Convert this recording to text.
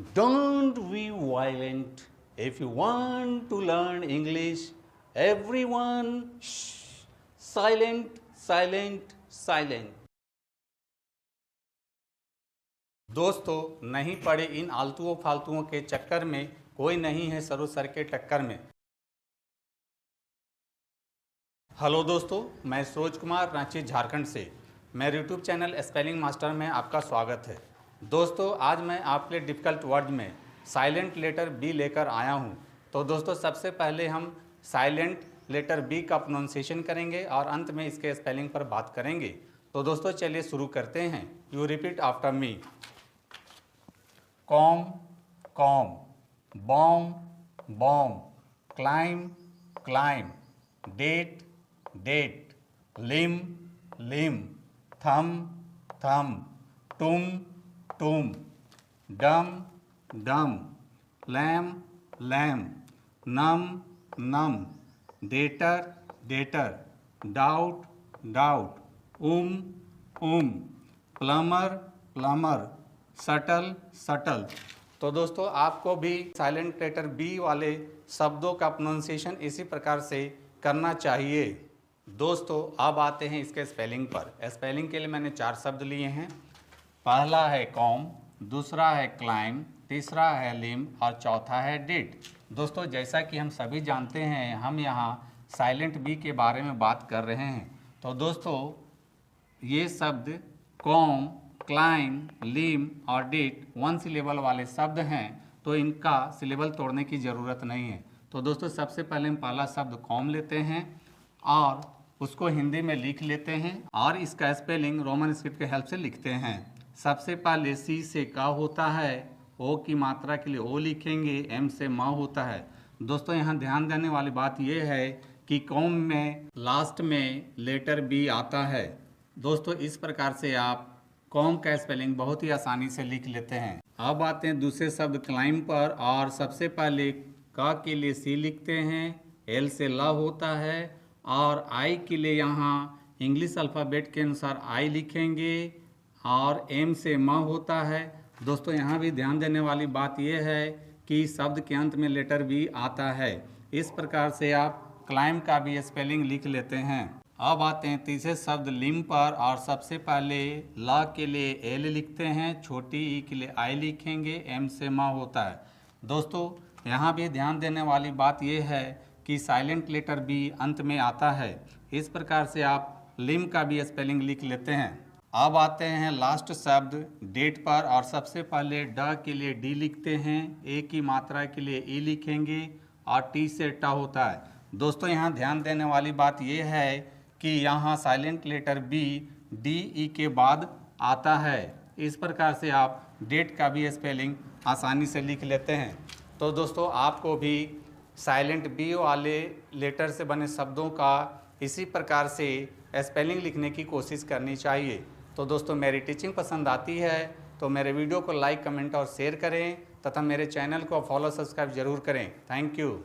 Don't be violent. If you want to learn English, everyone shh, silent, silent, silent. दोस्तों, नहीं पड़े इन आलतुओं फालतुओं के चक्कर में, कोई नहीं है सरो सर के टक्कर में। हेलो दोस्तों, मैं सरोज कुमार रांची झारखंड से मेरे यूट्यूब चैनल स्पेलिंग मास्टर में आपका स्वागत है। दोस्तों, आज मैं आपके लिए डिफ़िकल्ट वर्ड में साइलेंट लेटर बी लेकर आया हूं। तो दोस्तों, सबसे पहले हम साइलेंट लेटर बी का प्रोनाउंसिएशन करेंगे और अंत में इसके स्पेलिंग पर बात करेंगे। तो दोस्तों, चलिए शुरू करते हैं। You repeat after me. Comb, comb, bomb, bomb, climb, climb, debt, debt, limb, limb, thumb, thumb, tomb, tomb, dumb, dumb, lamb, lamb, numb, numb, debtor, debtor, doubt, doubt, plumber, plumber, subtle, subtle. तो दोस्तों, आपको भी silent letter B वाले शब्दों का pronunciation इसी प्रकार से करना चाहिए। दोस्तों, अब आते हैं इसके स्पेलिंग पर। स्पेलिंग के लिए मैंने 4 शब्द लिए हैं। पहला है कॉम, दूसरा है क्लाइम, तीसरा है लिम और चौथा है डेट। दोस्तों, जैसा कि हम सभी जानते हैं, हम यहाँ साइलेंट बी के बारे में बात कर रहे हैं। तो दोस्तों, ये शब्द कॉम, क्लाइम, लिम और डेट 1 सिलेबल वाले शब्द हैं, तो इनका सिलेबल तोड़ने की ज़रूरत नहीं है। तो दोस्तों, सबसे पहले हम पहला शब्द कॉम लेते हैं और उसको हिंदी में लिख लेते हैं और इसका स्पेलिंग रोमन स्क्रिप्ट के हेल्प से लिखते हैं। सबसे पहले सी से का होता है, ओ की मात्रा के लिए ओ लिखेंगे, एम से मा होता है। दोस्तों, यहाँ ध्यान देने वाली बात यह है कि कॉम में लास्ट में लेटर बी आता है। दोस्तों, इस प्रकार से आप कॉम का स्पेलिंग बहुत ही आसानी से लिख लेते हैं। अब आते हैं दूसरे शब्द क्लाइम पर और सबसे पहले का के लिए सी लिखते हैं, एल से ला होता है और आई के लिए यहाँ इंग्लिश अल्फ़ाबेट के अनुसार आई लिखेंगे और एम से मा होता है। दोस्तों, यहाँ भी ध्यान देने वाली बात यह है कि शब्द के अंत में लेटर बी आता है। इस प्रकार से आप क्लाइम का भी स्पेलिंग लिख लेते हैं। अब आते हैं तीसरे शब्द लिम पर और सबसे पहले ला के लिए एल लिखते हैं, छोटी ई के लिए आई लिखेंगे, एम से मा होता है। दोस्तों, यहाँ भी ध्यान देने वाली बात यह है कि साइलेंट लेटर बी अंत में आता है। इस प्रकार से आप लिम का भी स्पेलिंग लिख लेते हैं। अब आते हैं लास्ट शब्द डेट पर और सबसे पहले ड के लिए डी लिखते हैं, ए की मात्रा के लिए ई लिखेंगे और टी से टा होता है। दोस्तों, यहाँ ध्यान देने वाली बात यह है कि यहाँ silent letter B D E के बाद आता है। इस प्रकार से आप डेट का भी स्पेलिंग आसानी से लिख लेते हैं। तो दोस्तों, आपको भी साइलेंट बी वाले लेटर से बने शब्दों का इसी प्रकार से स्पेलिंग लिखने की कोशिश करनी चाहिए। तो दोस्तों, मेरी टीचिंग पसंद आती है तो मेरे वीडियो को लाइक, कमेंट और शेयर करें तथा मेरे चैनल को फॉलो, सब्सक्राइब जरूर करें। Thank you.